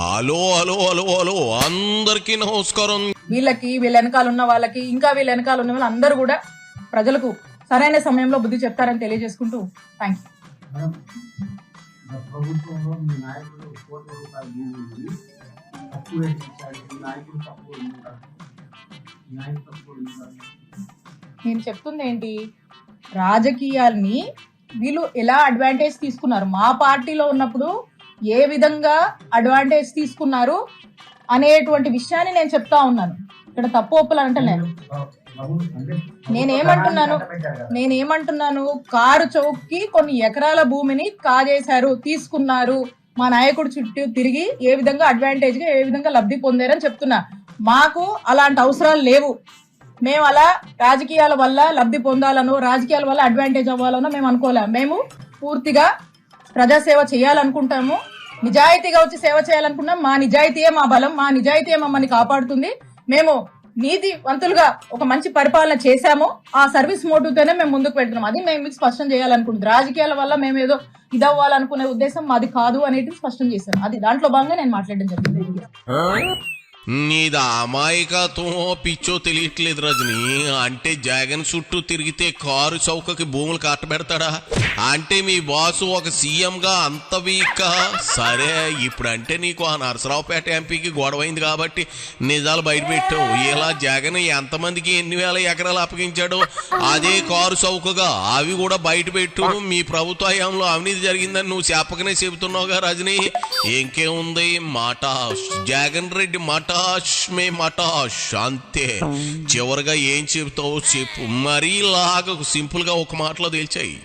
Hello hello hello hello అందరికీ నమస్కారం. వీళ్ళ వెనకాల ఉన్న వాళ్ళకి ఇంకా వీళ్ళ వెనకాల ఉన్న వాళ్ళు అందరూ కూడా ప్రజలకు సరైన సమయంలో బుద్ధి చెప్తారని తెలియజేసుకుంటూ థ్యాంక్ యూ. ప్రభుత్వంలో మీ నాయకుడు కోట్ల రూపాయల భూమి తక్కువ నాయకుడు తక్కువ నేను చెప్తుంది ఏంటి, రాజకీయాల్ని వీళ్ళు ఎలా అడ్వాంటేజ్ తీసుకున్నారు, మా పార్టీలో ఉన్నప్పుడు ఏ విధంగా అడ్వాంటేజ్ తీసుకున్నారు అనేటువంటి విషయాన్ని నేను చెప్తా ఉన్నాను. ఇక్కడ తప్పు ఒప్పులు అంటలేదు. నేనేమంటున్నాను కారు చౌక్కి కొన్ని ఎకరాల భూమిని కాజేశారు, తీసుకున్నారు, మా నాయకుడు చుట్టూ తిరిగి ఏ విధంగా అడ్వాంటేజ్ గా ఏ విధంగా లబ్ధి పొందారని చెప్తున్నా. మాకు అలాంటి అవసరాలు లేవు. మేము అలా రాజకీయాల వల్ల లబ్ధి పొందాలనో రాజకీయాల వల్ల అడ్వాంటేజ్ అవ్వాలనో మేము అనుకోలే. మేము పూర్తిగా ప్రజాసేవ చేయాలనుకుంటాము, నిజాయితీగా వచ్చి సేవ చేయాలనుకున్నాం. మా నిజాయితీయే మా బలం, మా నిజాయితీయే మమ్మల్ని కాపాడుతుంది. మేము నీతివంతులుగా ఒక మంచి పరిపాలన చేశాము, ఆ సర్వీస్ మోటివ్ తోనే మేము ముందుకు వెళ్తున్నాం. అది మేము మీకు స్పష్టం చేయాలనుకుంటుంది. రాజకీయాల వల్ల మేము ఏదో ఇదవ్వాలనుకునే ఉద్దేశం మాది కాదు అనేది స్పష్టం చేశాను. అది దాంట్లో భాగంగా నేను మాట్లాడడం జరిగింది. నీది అమాయకత్వం పిచ్చో తెలియట్లేదు రజని. అంటే జగన్ చుట్టూ తిరిగితే కారు చౌకకి భూములు కట్టబెడతాడా? అంటే మీ బాసు ఒక సీఎం గా అంత వీక్? సరే, ఇప్పుడు అంటే నీకు ఆ నరసరావుపేట ఎంపీకి గొడవైంది కాబట్టి నిజాలు బయట పెట్టావు. ఇలా జగన్ ఎంతమందికి ఎన్ని వేల ఎకరాలు అప్పగించాడు అదే కారు చౌకగా అవి కూడా బయట పెట్టు. మీ ప్రభుత్వ హయాంలో అవినీతి జరిగిందని నువ్వు చెప్పకనే చెబుతున్నావుగా రజని. ఇంకేముంది, మటాష్ జగన్ రెడ్డి మటాష్ మే మటాష్ అంతే. చివరిగా ఏం చెబుతావు చెప్పు, మరీ లాగా సింపుల్ గా ఒక మాటలో తేల్చాయి.